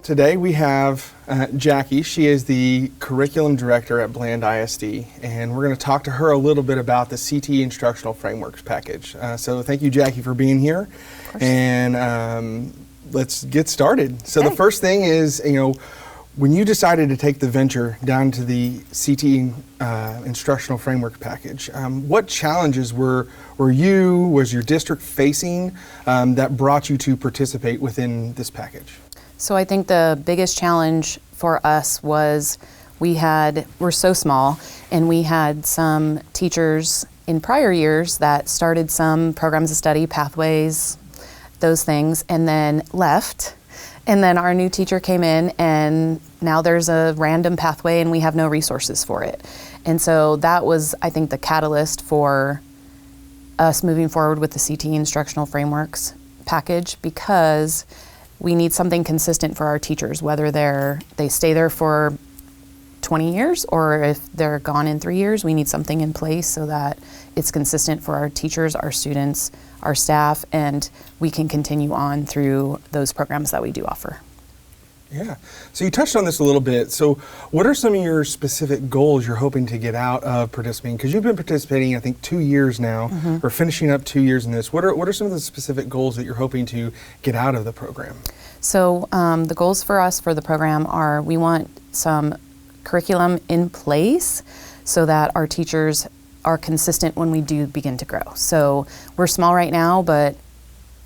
today we have Jackie. She is the Curriculum Director at Bland ISD, and we're going to talk to her a little bit about the CTE Instructional Frameworks package. So thank you, Jackie, for being here. And let's get started. So the first thing is, when you decided to take the venture down to the CTE Instructional Framework package, what challenges was your district facing that brought you to participate within this package? So I think the biggest challenge for us was we're so small, and we had some teachers in prior years that started some programs of study, pathways, those things, and then left. And then our new teacher came in, and now there's a random pathway and we have no resources for it. And so that was, I think, the catalyst for us moving forward with the CTE Instructional Frameworks package, because we need something consistent for our teachers, whether they stay there for 20 years or if they're gone in 3 years. We need something in place so that it's consistent for our teachers, our students, our staff, and we can continue on through those programs that we do offer. Yeah. So you touched on this a little bit. So what are some of your specific goals you're hoping to get out of participating? Because you've been participating, I think, 2 years now, or finishing up 2 years in this. What are some of the specific goals that you're hoping to get out of the program? So the goals for us for the program are, we want some curriculum in place so that our teachers are consistent when we do begin to grow. So we're small right now, but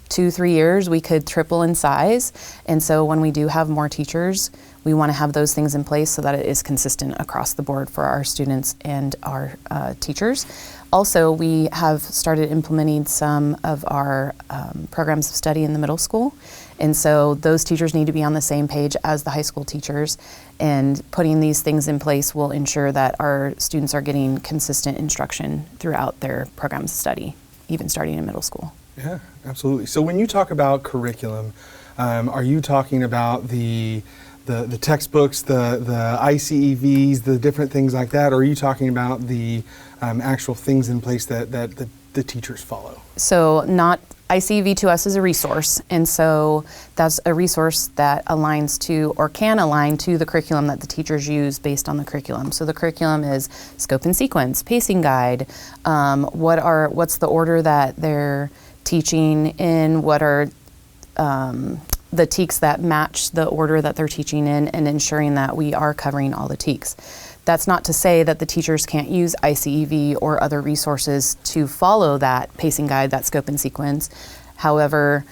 2-3 years we could triple in size, and so when we do have more teachers, we want to have those things in place so that it is consistent across the board for our students and our teachers. Also, we have started implementing some of our programs of study in the middle school, and so those teachers need to be on the same page as the high school teachers, and putting these things in place will ensure that our students are getting consistent instruction throughout their programs of study, even starting in middle school. Yeah, absolutely. So when you talk about curriculum, are you talking about the textbooks, the ICEVs, the different things like that, or are you talking about the actual things in place that the teachers follow? So not ICEV to us is a resource, and so that's a resource that aligns to, or can align to, the curriculum that the teachers use based on the curriculum. So the curriculum is scope and sequence, pacing guide, what's the order that they're teaching in, what are the TEKs that match the order that they're teaching in, and ensuring that we are covering all the TEKs. That's not to say that the teachers can't use ICEV or other resources to follow that pacing guide, that scope and sequence. However,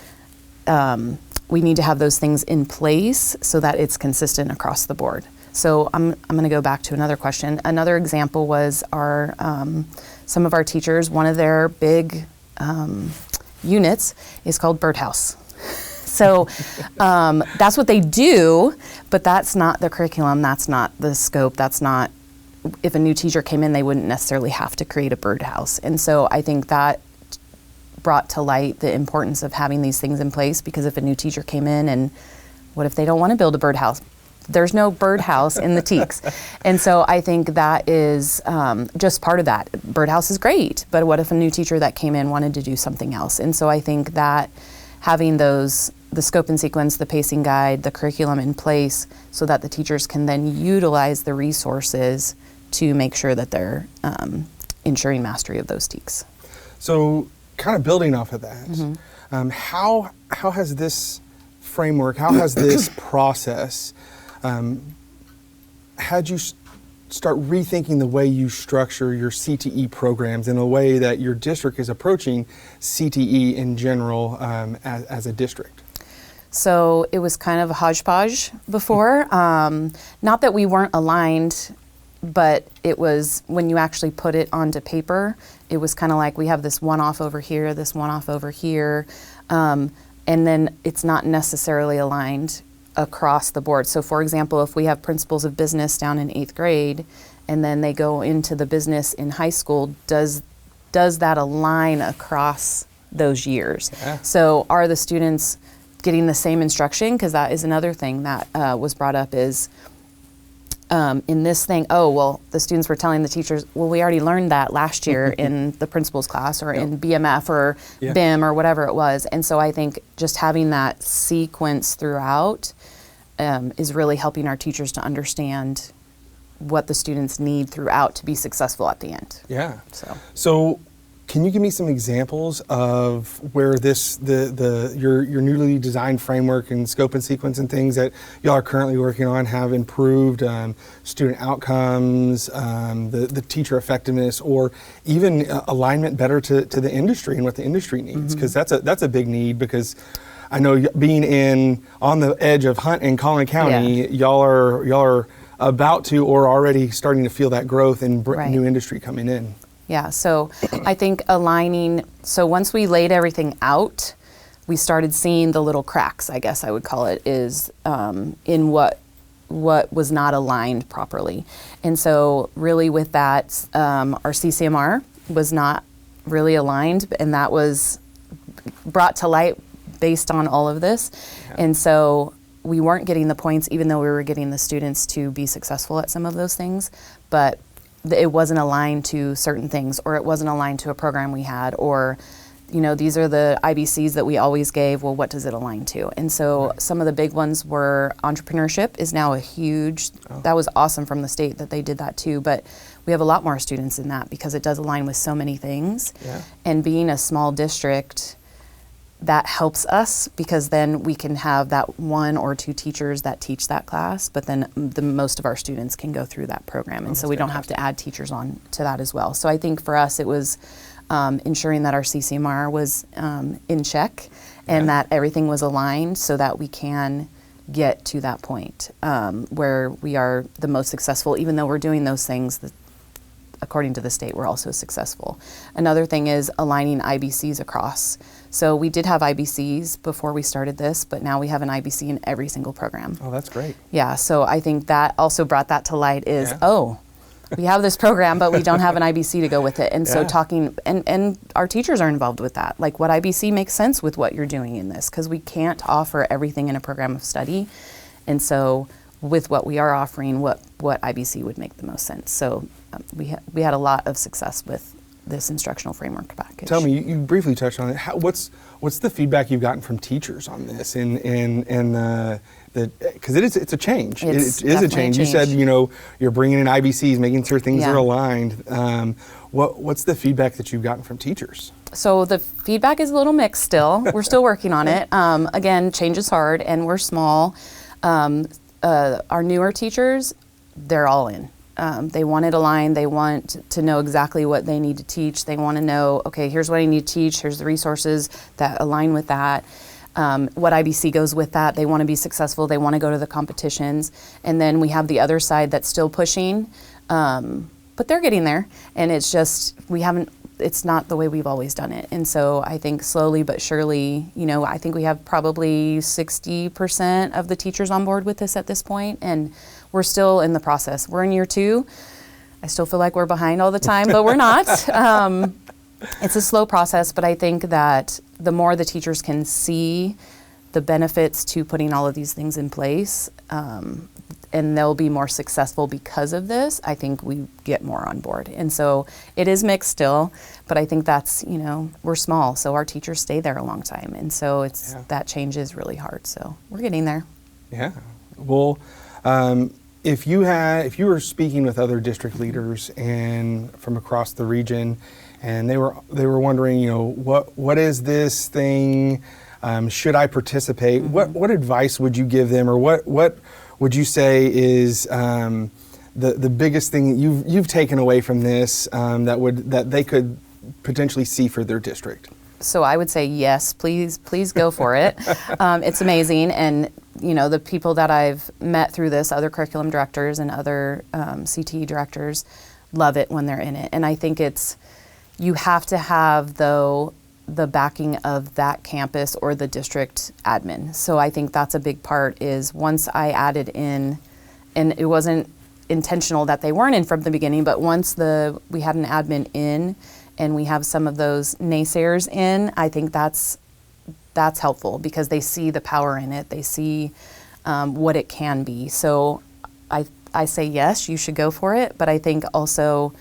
we need to have those things in place so that it's consistent across the board. So I'm going to go back to another question. Another example was some of our teachers, one of their big units is called Birdhouse. So that's what they do, but that's not the curriculum, that's not the scope, that's not, if a new teacher came in, they wouldn't necessarily have to create a birdhouse. And so I think that brought to light the importance of having these things in place, because if a new teacher came in, and what if they don't want to build a birdhouse? There's no birdhouse in the TEKs. And so I think that is just part of that. Birdhouse is great, but what if a new teacher that came in wanted to do something else? And so I think that having the scope and sequence, the pacing guide, the curriculum in place so that the teachers can then utilize the resources to make sure that they're ensuring mastery of those TEKs. So kind of building off of that, how has this framework, how has this process had you start rethinking the way you structure your CTE programs in a way that your district is approaching CTE in general as a district? So it was kind of a hodgepodge before. Not that we weren't aligned, but it was, when you actually put it onto paper, it was kind of like, we have this one-off over here, this one-off over here, and then it's not necessarily aligned across the board. So for example, if we have principles of business down in 8th grade, and then they go into the business in high school, does that align across those years? Yeah. So are the students getting the same instruction? Because that is another thing that was brought up, is in this thing, the students were telling the teachers, well, we already learned that last year in the principal's class, or in BMF or BIM or whatever it was. And so I think just having that sequence throughout is really helping our teachers to understand what the students need throughout to be successful at the end. Yeah. So Can you give me some examples of where your newly designed framework and scope and sequence and things that y'all are currently working on have improved student outcomes, the teacher effectiveness, or even alignment better to the industry and what the industry needs? Because that's a big need, because I know being on the edge of Hunt and Collin County, y'all are about to or already starting to feel that growth and new industry coming in. Yeah, so I think so once we laid everything out, we started seeing the little cracks, I guess I would call it, is in what was not aligned properly. And so really with that, our CCMR was not really aligned, and that was brought to light based on all of this. Yeah. And so we weren't getting the points, even though we were getting the students to be successful at some of those things, but it wasn't aligned to certain things, or it wasn't aligned to a program we had, or, these are the IBCs that we always gave. Well, what does it align to? And so some of the big ones were entrepreneurship is now a huge, that was awesome from the state that they did that too, but we have a lot more students in that because it does align with so many things. Yeah. And being a small district, that helps us, because then we can have that one or two teachers that teach that class, but then most of our students can go through that program. And so we don't have to add teachers on to that as well. So I think for us, it was ensuring that our CCMR was in check and that everything was aligned so that we can get to that point where we are the most successful, even though we're doing those things that, according to the state, we're also successful. Another thing is aligning IBCs across. So we did have IBCs before we started this, but now we have an IBC in every single program. Oh, that's great. Yeah, so I think that also brought that to light is, we have this program, but we don't have an IBC to go with it. And so talking, and our teachers are involved with that. Like, what IBC makes sense with what you're doing in this, because we can't offer everything in a program of study. And so with what we are offering, what IBC would make the most sense. So we had a lot of success with this instructional framework package. Tell me, you briefly touched on it. What's the feedback you've gotten from teachers on this? Because it's a change. It is a change. You said you're bringing in IBCs, making sure things are aligned. What's the feedback that you've gotten from teachers? So the feedback is a little mixed still. We're still working on it. Again, change is hard, and we're small. Our newer teachers, they're all in. They want it aligned. They want to know exactly what they need to teach. They want to know, okay, here's what I need to teach. Here's the resources that align with that. What IBC goes with that. They want to be successful. They want to go to the competitions. And then we have the other side that's still pushing, but they're getting there. And it's just, it's not the way we've always done it. And so I think slowly but surely, I think we have probably 60% of the teachers on board with this at this point, and we're still in the process. We're in year 2. I still feel like we're behind all the time, but we're not. It's a slow process, but I think that the more the teachers can see the benefits to putting all of these things in place, and they'll be more successful because of this, I think we get more on board. And so it is mixed still, but I think that's, we're small, so our teachers stay there a long time. And so that change is really hard. So we're getting there. Yeah. Well, if you were speaking with other district leaders and from across the region, and they were wondering, what is this thing? Should I participate? Mm-hmm. What advice would you give them, or what would you say is the biggest thing that you've taken away from this that they could potentially see for their district? So I would say yes, please go for it. It's amazing, and the people that I've met through this, other curriculum directors and other CTE directors, love it when they're in it. And I think you have to have, though, the backing of that campus or the district admin. So I think that's a big part, is once I added in, and it wasn't intentional that they weren't in from the beginning, but once we had an admin in and we have some of those naysayers in, I think that's helpful, because they see the power in it. They see what it can be. So I say yes, you should go for it, but I think also,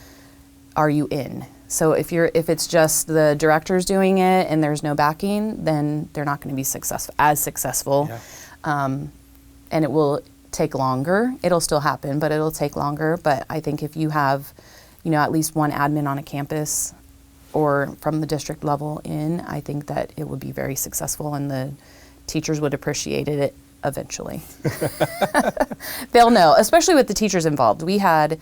are you in? So if it's just the directors doing it and there's no backing, then they're not going to be as successful. Yeah. and it will take longer. It'll still happen, but it'll take longer. But I think if you have, at least one admin on a campus or from the district level in, I think that it would be very successful and the teachers would appreciate it eventually. They'll know, especially with the teachers involved. We had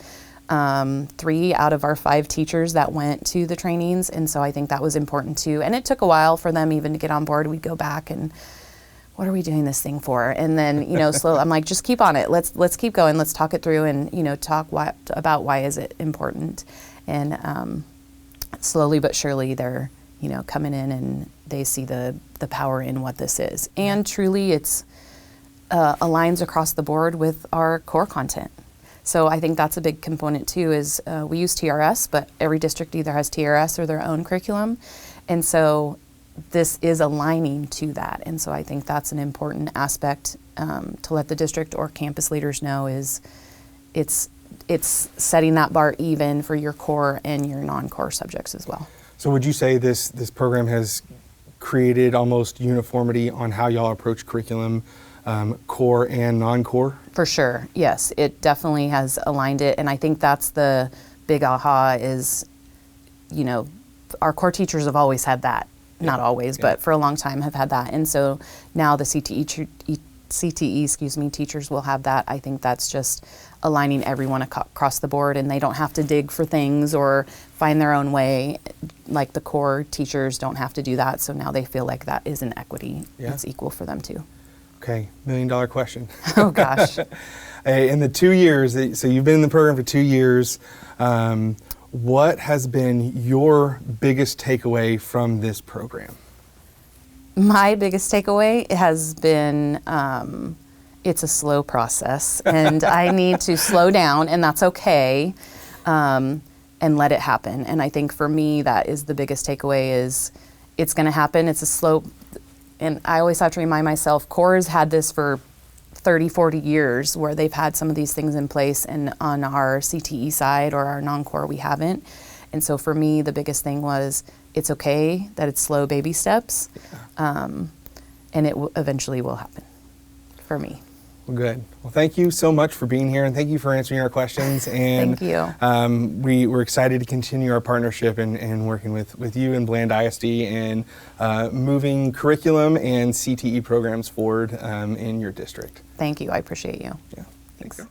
3 out of our 5 teachers that went to the trainings, and so I think that was important too. And it took a while for them even to get on board. We'd go back and, what are we doing this thing for? And then, slowly, I'm like, just keep on it. Let's keep going. Let's talk it through and, talk about why is it important. And slowly but surely they're, coming in and they see the power in what this is. And truly it's aligns across the board with our core content. So I think that's a big component too is we use TRS, but every district either has TRS or their own curriculum. And so this is aligning to that. And so I think that's an important aspect to let the district or campus leaders know is it's setting that bar even for your core and your non-core subjects as well. So would you say this program has created almost uniformity on how y'all approach curriculum, core and non-core? For sure, yes. It definitely has aligned it. And I think that's the big aha is, our core teachers have always had that. Not always, but for a long time have had that. And so now the CTE, teachers will have that. I think that's just aligning everyone across the board, and they don't have to dig for things or find their own way. Like the core teachers don't have to do that. So now they feel like that is an equity. Yeah. It's equal for them too. Okay, $1 million question. Oh gosh. In the 2 years, so you've been in the program for 2 years, what has been your biggest takeaway from this program? My biggest takeaway has been it's a slow process and I need to slow down, and that's okay, and let it happen. And I think for me that is the biggest takeaway is it's going to happen. It's a slow, and I always have to remind myself, CORE's had this for 30, 40 years where they've had some of these things in place, and on our CTE side or our non-core we haven't. And so for me the biggest thing was it's okay that it's slow baby steps, and it eventually will happen for me. Well, good. Well, thank you so much for being here, and thank you for answering our questions. And thank you. We're excited to continue our partnership and working with you and Bland ISD and moving curriculum and CTE programs forward in your district. Thank you. I appreciate you. Yeah. Thanks.